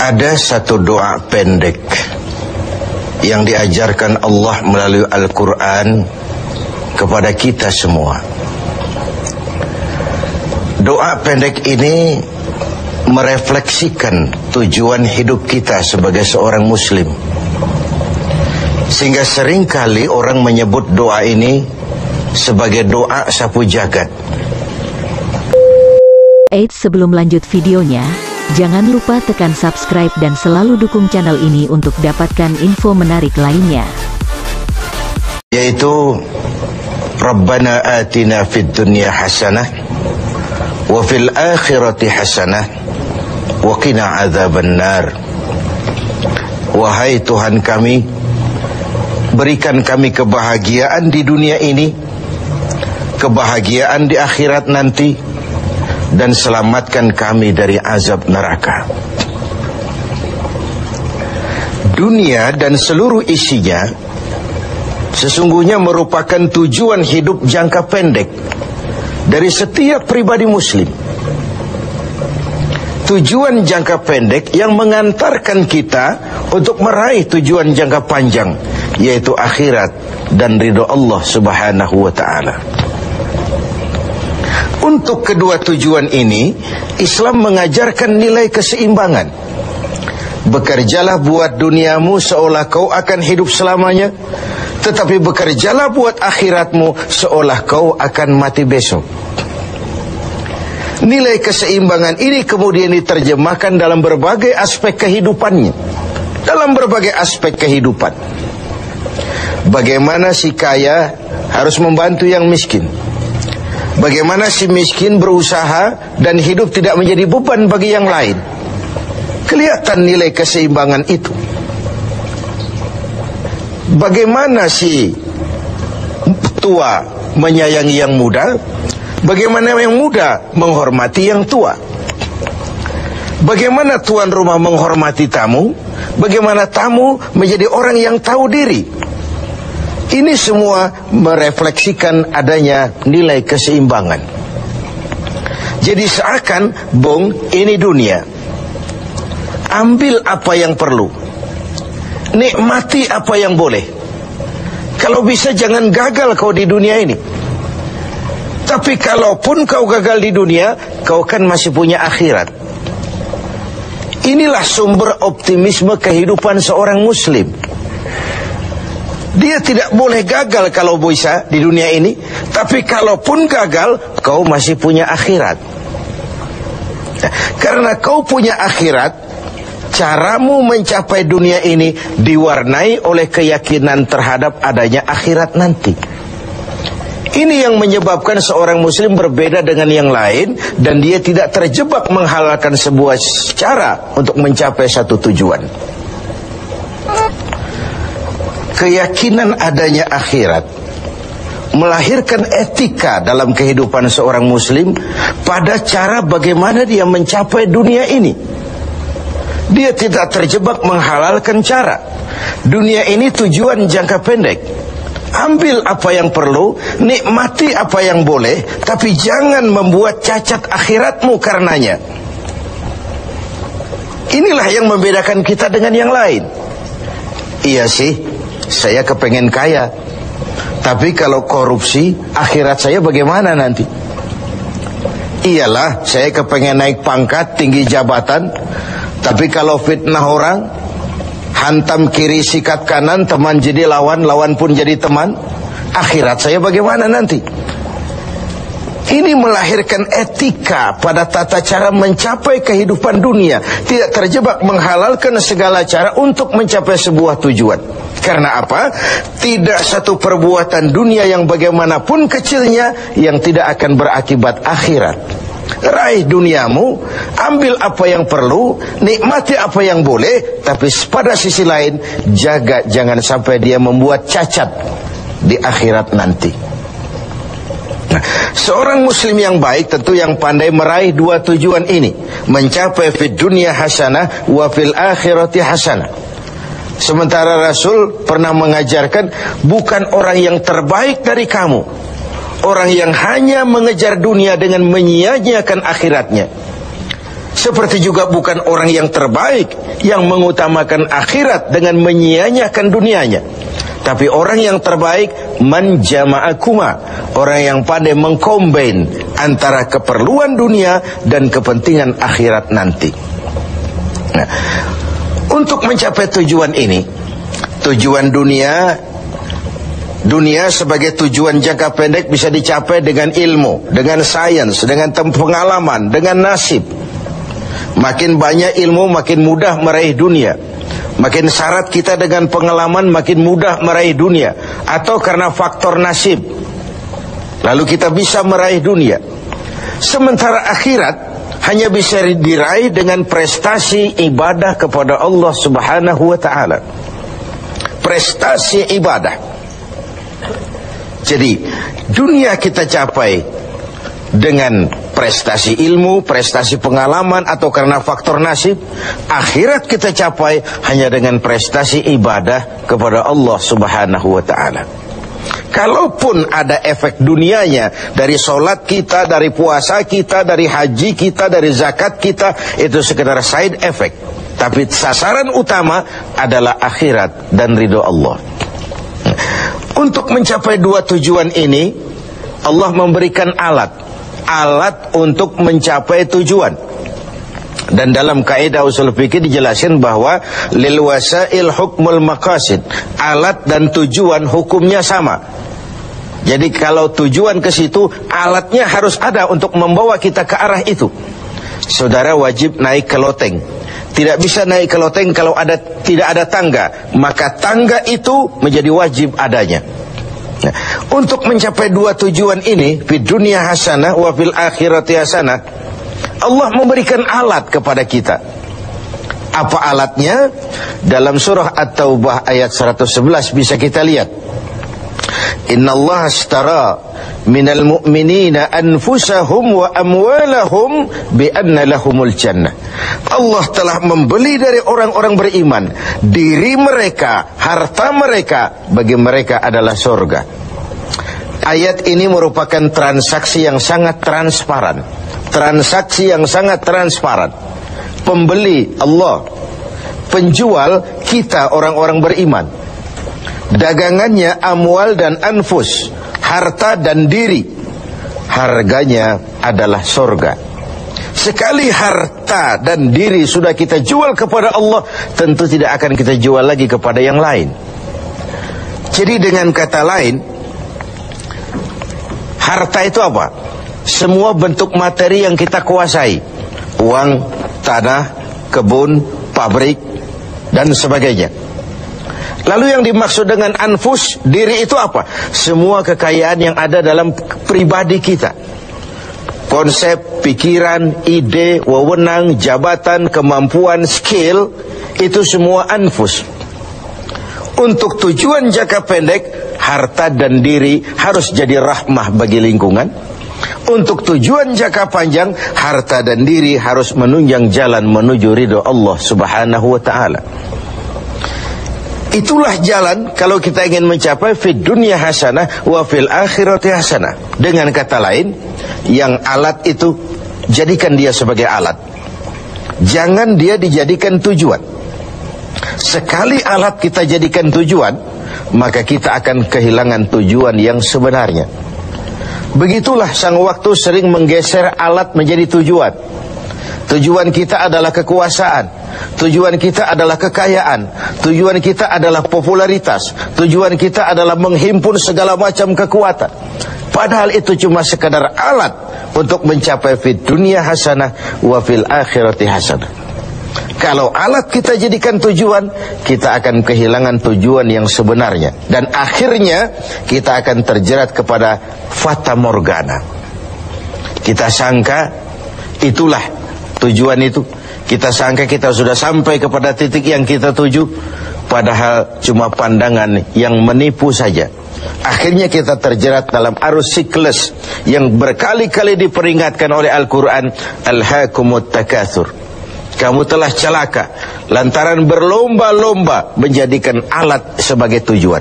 Ada satu doa pendek yang diajarkan Allah melalui Al-Quran kepada kita semua. Doa pendek ini merefleksikan tujuan hidup kita sebagai seorang muslim, sehingga seringkali orang menyebut doa ini sebagai doa sapu jagat. Eits, sebelum lanjut videonya, jangan lupa tekan subscribe dan selalu dukung channel ini untuk dapatkan info menarik lainnya. Yaitu Rabbana atina fid dunya hasanah wa fil akhirati hasanah wa qina adzabannar. Wahai Tuhan kami, berikan kami kebahagiaan di dunia ini, kebahagiaan di akhirat nanti, dan selamatkan kami dari azab neraka. Dunia dan seluruh isinya sesungguhnya merupakan tujuan hidup jangka pendek dari setiap pribadi muslim. Tujuan jangka pendek yang mengantarkan kita untuk meraih tujuan jangka panjang, yaitu akhirat dan ridho Allah Subhanahu wa ta'ala. Untuk kedua tujuan ini, Islam mengajarkan nilai keseimbangan. Bekerjalah buat duniamu seolah kau akan hidup selamanya, tetapi bekerjalah buat akhiratmu seolah kau akan mati besok. Nilai keseimbangan ini kemudian diterjemahkan dalam berbagai aspek kehidupannya. Dalam berbagai aspek kehidupan. Bagaimana si kaya harus membantu yang miskin. Bagaimana si miskin berusaha dan hidup tidak menjadi beban bagi yang lain. Kelihatan nilai keseimbangan itu. Bagaimana si tua menyayangi yang muda, bagaimana yang muda menghormati yang tua. Bagaimana tuan rumah menghormati tamu, bagaimana tamu menjadi orang yang tahu diri. Ini semua merefleksikan adanya nilai keseimbangan. Jadi seakan, Bung, ini dunia. Ambil apa yang perlu, nikmati apa yang boleh. Kalau bisa jangan gagal kau di dunia ini. Tapi kalaupun kau gagal di dunia, kau kan masih punya akhirat. Inilah sumber optimisme kehidupan seorang muslim. Dia tidak boleh gagal kalau bisa di dunia ini, tapi kalaupun gagal, kau masih punya akhirat. Karena kau punya akhirat, caramu mencapai dunia ini diwarnai oleh keyakinan terhadap adanya akhirat nanti. Ini yang menyebabkan seorang muslim berbeda dengan yang lain, dan dia tidak terjebak menghalalkan sebuah cara untuk mencapai satu tujuan. Keyakinan adanya akhirat melahirkan etika dalam kehidupan seorang muslim pada cara bagaimana dia mencapai dunia ini. Dia tidak terjebak menghalalkan cara. Dunia ini tujuan jangka pendek. Ambil apa yang perlu, nikmati apa yang boleh, tapi jangan membuat cacat akhiratmu karenanya. Inilah yang membedakan kita dengan yang lain. Iya sih, saya kepengen kaya, tapi kalau korupsi, akhirat saya bagaimana nanti? Iyalah, saya kepengen naik pangkat, tinggi jabatan, tapi kalau fitnah orang, hantam kiri sikat kanan, teman jadi lawan, lawan pun jadi teman, akhirat saya bagaimana nanti? Ini melahirkan etika pada tata cara mencapai kehidupan dunia. Tidak terjebak menghalalkan segala cara untuk mencapai sebuah tujuan. Karena apa? Tidak satu perbuatan dunia yang bagaimanapun kecilnya yang tidak akan berakibat akhirat. Raih duniamu, ambil apa yang perlu, nikmati apa yang boleh, tapi pada sisi lain jaga jangan sampai dia membuat cacat di akhirat nanti. Nah, seorang muslim yang baik tentu yang pandai meraih dua tujuan ini, mencapai fid dunya hasanah wa fil akhirati hasanah. Sementara Rasul pernah mengajarkan, bukan orang yang terbaik dari kamu orang yang hanya mengejar dunia dengan menyia-nyiakan akhiratnya. Seperti juga bukan orang yang terbaik yang mengutamakan akhirat dengan menyia-nyiakan dunianya. Tapi orang yang terbaik man jama'akuma, orang yang pandai mengkombin antara keperluan dunia dan kepentingan akhirat nanti. Nah, untuk mencapai tujuan ini, tujuan dunia sebagai tujuan jangka pendek bisa dicapai dengan ilmu, dengan sains, dengan pengalaman, dengan nasib. Makin banyak ilmu, makin mudah meraih dunia. Makin syarat kita dengan pengalaman, makin mudah meraih dunia. Atau karena faktor nasib, lalu kita bisa meraih dunia. Sementara akhirat hanya bisa diraih dengan prestasi ibadah kepada Allah Subhanahu wa ta'ala. Prestasi ibadah. Jadi dunia kita capai dengan prestasi ilmu, prestasi pengalaman, atau karena faktor nasib. Akhirat kita capai hanya dengan prestasi ibadah kepada Allah Subhanahu wa ta'ala. Kalaupun ada efek dunianya dari solat kita, dari puasa kita, dari haji kita, dari zakat kita, itu sekedar side effect. Tapi sasaran utama adalah akhirat dan ridho Allah. Untuk mencapai dua tujuan ini, Allah memberikan alat untuk mencapai tujuan. Dan dalam kaidah usul fikih dijelaskan bahwa lil wasail hukmul maqasid, alat dan tujuan hukumnya sama. Jadi kalau tujuan ke situ, alatnya harus ada untuk membawa kita ke arah itu. Saudara wajib naik ke loteng. Tidak bisa naik ke loteng kalau tidak ada tangga, maka tangga itu menjadi wajib adanya. Nah, untuk mencapai dua tujuan ini, fid dunya hasanah wa fil akhirati hasanah, Allah memberikan alat kepada kita. Apa alatnya? Dalam surah At-Taubah ayat 111 bisa kita lihat. Innallaha ashtara minal mu'minina anfusahum wa amwalahum bi anna lahumul jannah. Allah telah membeli dari orang-orang beriman diri mereka, harta mereka, bagi mereka adalah surga. Ayat ini merupakan transaksi yang sangat transparan. Transaksi yang sangat transparan. Pembeli Allah, penjual kita orang-orang beriman. Dagangannya amwal dan anfus, harta dan diri. Harganya adalah surga. Sekali harta dan diri sudah kita jual kepada Allah, tentu tidak akan kita jual lagi kepada yang lain. Jadi dengan kata lain, harta itu apa? Semua bentuk materi yang kita kuasai. Uang, tanah, kebun, pabrik, dan sebagainya. Lalu yang dimaksud dengan anfus, diri itu apa? Semua kekayaan yang ada dalam pribadi kita. Konsep, pikiran, ide, wewenang, jabatan, kemampuan, skill, itu semua anfus. Untuk tujuan jangka pendek, harta dan diri harus jadi rahmah bagi lingkungan. Untuk tujuan jangka panjang, harta dan diri harus menunjang jalan menuju ridho Allah Subhanahu wa ta'ala. Itulah jalan kalau kita ingin mencapai fid dunya hasanah wa fil akhirati hasanah. Dengan kata lain, yang alat itu jadikan dia sebagai alat. Jangan dia dijadikan tujuan. Sekali alat kita jadikan tujuan, maka kita akan kehilangan tujuan yang sebenarnya. Begitulah sang waktu sering menggeser alat menjadi tujuan. Tujuan kita adalah kekuasaan. Tujuan kita adalah kekayaan. Tujuan kita adalah popularitas. Tujuan kita adalah menghimpun segala macam kekuatan. Padahal itu cuma sekadar alat untuk mencapai fid dunya hasanah wa fil akhirati hasanah. Kalau alat kita jadikan tujuan, kita akan kehilangan tujuan yang sebenarnya. Dan akhirnya kita akan terjerat kepada fata morgana. Kita sangka itulah tujuan itu. Kita sangka kita sudah sampai kepada titik yang kita tuju, padahal cuma pandangan yang menipu saja. Akhirnya kita terjerat dalam arus siklus yang berkali-kali diperingatkan oleh Al-Quran. Alhaakumut takatsur. Kamu telah celaka lantaran berlomba-lomba menjadikan alat sebagai tujuan.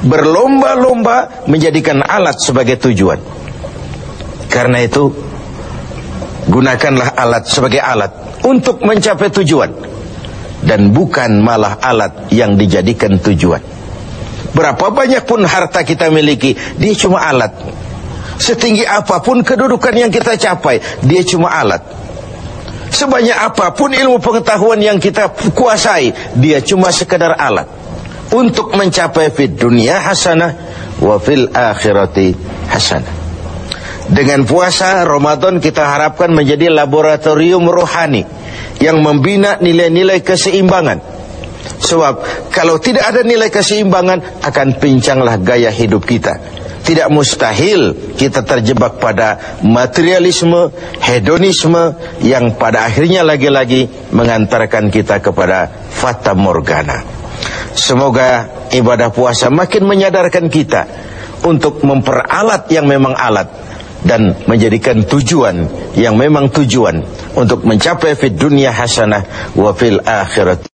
Berlomba-lomba menjadikan alat sebagai tujuan. Karena itu Gunakanlah alat sebagai alat untuk mencapai tujuan, dan bukan malah alat yang dijadikan tujuan. Berapa banyak pun harta kita miliki, dia cuma alat. Setinggi apapun kedudukan yang kita capai, dia cuma alat. Sebanyak apapun ilmu pengetahuan yang kita kuasai, dia cuma sekedar alat untuk mencapai fid dunya hasanah wa fil akhirati hasanah. Dengan puasa Ramadan kita harapkan menjadi laboratorium rohani yang membina nilai-nilai keseimbangan. Sebab kalau tidak ada nilai keseimbangan, akan pincanglah gaya hidup kita. Tidak mustahil kita terjebak pada materialisme, hedonisme yang pada akhirnya lagi-lagi mengantarkan kita kepada fata morgana. Semoga ibadah puasa makin menyadarkan kita untuk memperalat yang memang alat, dan menjadikan tujuan yang memang tujuan untuk mencapai fid dunya hasanah wa fil akhirat